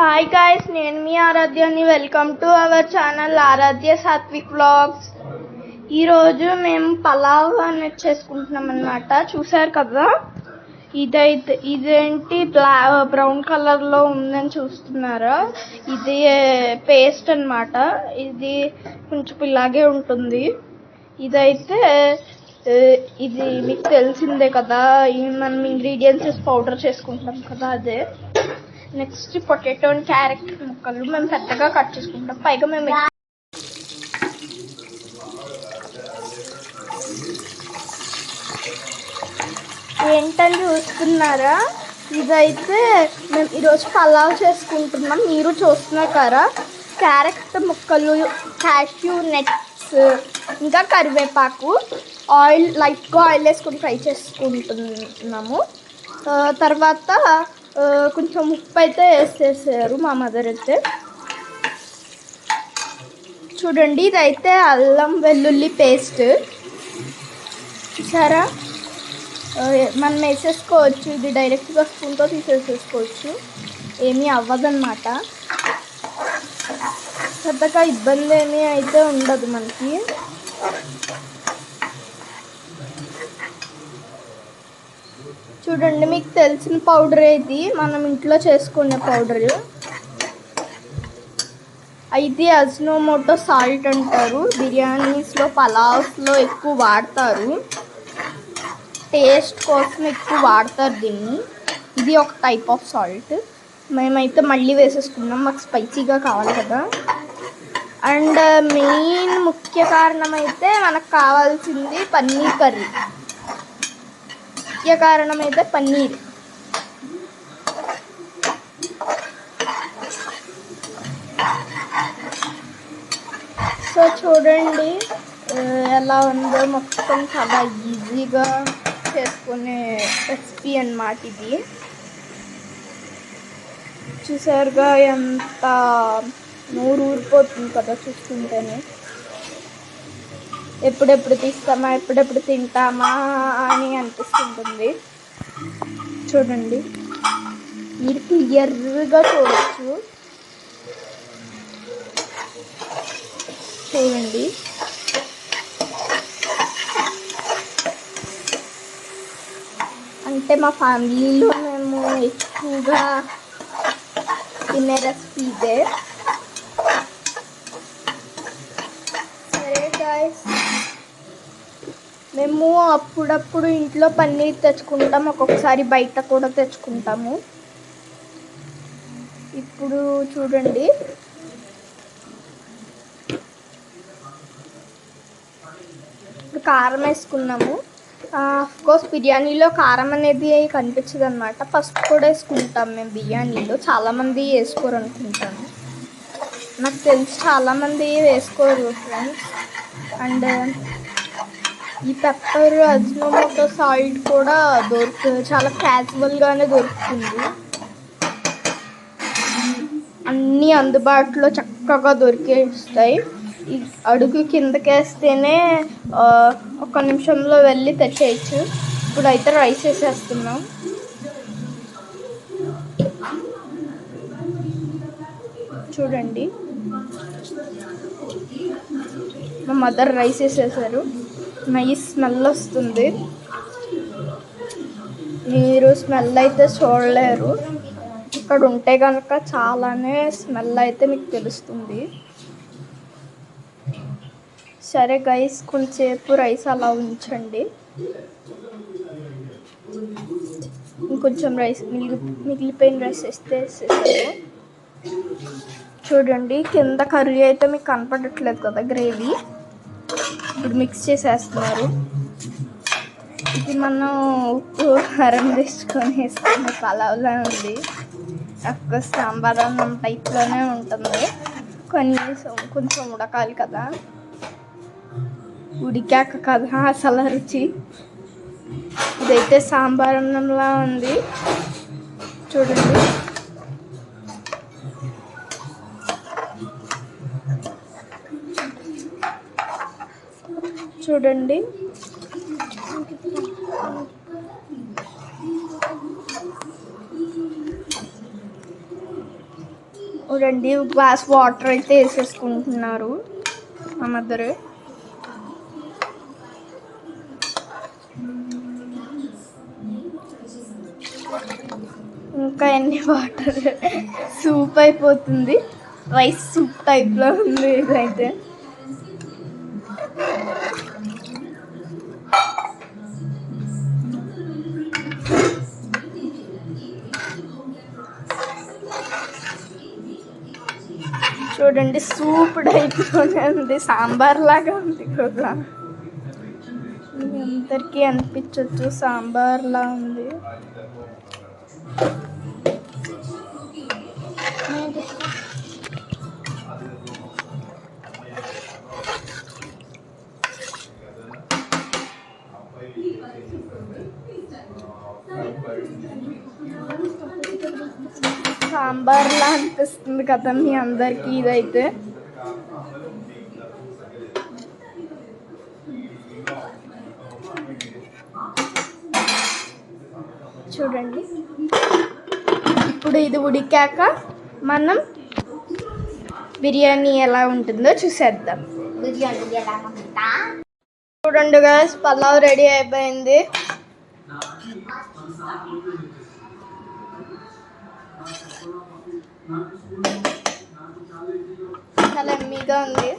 Hi guys, నేను మీ ఆరాధ్యని. Welcome to our channel Aaradhya Satvik vlogs. ఈరోజు మేము పలావ్ అనేది చేసుకుంటున్నాం అన్నమాట. చూసారు కదా, ఇదేంటి బ్రౌన్ కలర్లో ఉందని చూస్తున్నారా? ఇది పేస్ట్ అన్నమాట. ఇది కొంచెం ఇలాగే ఉంటుంది. ఇదైతే ఇది మీకు తెలిసిందే కదా, మనం ఇంగ్రీడియంట్స్ పౌడర్ చేసుకుంటాం కదా, అదే. నెక్స్ట్ పొటాటో అండ్ క్యారెట్ ముక్కలు మేము పెద్దగా కట్ చేసుకుంటాం. పైగా మేము ఏంటని చూస్తున్నారా? ఇదైతే మేము ఈరోజు పలావ్ చేసుకుంటున్నాం. మీరు చూస్తున్నారు కదా, క్యారెట్ ముక్కలు, క్యాష్యూ నట్స్, ఇంకా కరివేపాకు, లైట్గా ఆయిల్ వేసుకొని ఫ్రై చేసుకుంటున్నాము. తర్వాత కొంచెం ఉప్పు అయితే వేసేసారు మా మదర్ అయితే. చూడండి, ఇదైతే అల్లం వెల్లుల్లి పేస్ట్. సరే, మనం వేసేసుకోవచ్చు. ఇది డైరెక్ట్గా స్పూన్తో తీసేసేసుకోవచ్చు, ఏమీ అవ్వదన్నమాట. పెద్దగా ఇబ్బంది ఏమీ అయితే ఉండదు మనకి. చూడండి, మీకు తెలిసిన పౌడర్ ఇది, మనం ఇంట్లో చేసుకునే పౌడర్. ఇది అజినోమోటో సాల్ట్ అంటారు. బిర్యానీస్లో, పలావ్స్లో ఎక్కువ వాడతారు. టేస్ట్ కోసం ఎక్కువ వాడతారు దీన్ని. ఇది ఒక టైప్ ఆఫ్ సాల్ట్. మేమైతే మళ్ళీ వేసేసుకున్నాం, మాకు స్పైసీగా కావాలి కదా. అండ్ మెయిన్ ముఖ్య కారణం అయితే మనకు కావాల్సింది పన్నీర్ కర్రీ. ముఖ్య కారణం అయితే పన్నీర్. సో చూడండి ఎలా ఉందో, మొత్తం చాలా ఈజీగా చేసుకునే రెసిపీ అన్నమాట ఇది. చూసారుగా, ఎంత నోరు ఊరిపోతుంది కదా చూస్తుంటేనే. ఎప్పుడెప్పుడు తీస్తామా, ఎప్పుడెప్పుడు తింటామా అని అనిపిస్తుంటుంది. చూడండి, మీరు క్లియర్గా చూడొచ్చు. చూడండి, అంటే మా ఫ్యామిలీలో మేము ఎక్కువగా తినే రెసిపీ ఇదే. సరే గాయ్స్, మేము అప్పుడప్పుడు ఇంట్లో పన్నీర్ తెచ్చుకుంటాం, ఒక్కొక్కసారి బయట కూడా తెచ్చుకుంటాము. ఇప్పుడు చూడండి, ఇప్పుడు కారం వేసుకున్నాము. అఫ్కోర్స్ బిర్యానీలో కారం అనేది కనిపించదు అనమాట. పసుపు కూడా వేసుకుంటాం మేము బిర్యానీలో. చాలామంది వేసుకోరు అనుకుంటాను, నాకు తెలిసి చాలామంది వేసుకోరు ఫ్రెండ్స్. అండ్ ఈ పెప్పర్, అజినోమోటో సాల్ట్ కూడా చాలా క్యాజువల్గానే దొరుకుతుంది. అన్నీ అందుబాటులో చక్కగా దొరికేస్తాయి. అడుగు కిందకేస్తేనే ఒక నిమిషంలో వెళ్ళి తెచ్చేయచ్చు. ఇప్పుడైతే రైస్ వేసేస్తున్నాం. చూడండి, మా మదర్ రైస్ వేసేసారు. నైస్ స్మెల్ వస్తుంది. మీరు స్మెల్ అయితే చూడలేరు, ఇక్కడ ఉంటే కనుక చాలానే స్మెల్ అయితే మీకు తెలుస్తుంది. సరే గైస్, కొంచెంసేపు రైస్ అలా ఉంచండి. ఇంకొంచెం రైస్ మిగిలిపోయిన రైస్ వేసేసారు. చూడండి, కింద కర్రీ అయితే మీకు కనపడట్లేదు కదా, గ్రేవీ. ఇప్పుడు మిక్స్ చేసేస్తున్నారు. ఇది మనం ఉప్పు కారం వేసుకొని వేసుకునే పలావ్లా ఉంది. అక్కడ సాంబార్ అన్నం టైప్లోనే ఉంటుంది. కొంచెం ఉడకాలి కదా, ఉడికాక కదా అసలు రుచి. ఇదైతే సాంబార్ అన్నంలా ఉంది. చూడండి, చూడండి, చూడండి గ్లాస్ వాటర్ అయితే వేసేసుకుంటున్నారు మా మదర్. ఇంకా ఎన్ని వాటర్, సూప్ అయిపోతుంది. రైస్ సూప్ టైప్లో ఉంది ఇదైతే. చూడండి సూప్ టైప్లోనే ఉంది, సాంబార్ లాగా ఉంది కూడా. మీ అందరికీ అనిపించవచ్చు సాంబార్ లా ఉంది. సాంబార్ లా అనిపిస్తుంది కదా మీ అందరికీ ఇదైతే. చూడండి ఇప్పుడు ఇది ఉడికాక మనం బిర్యానీ ఎలా ఉంటుందో చూసేద్దాం. చూడండి గైస్, పలావ్ రెడీ అయిపోయింది. చాలా ఎమ్మీగా ఉంది.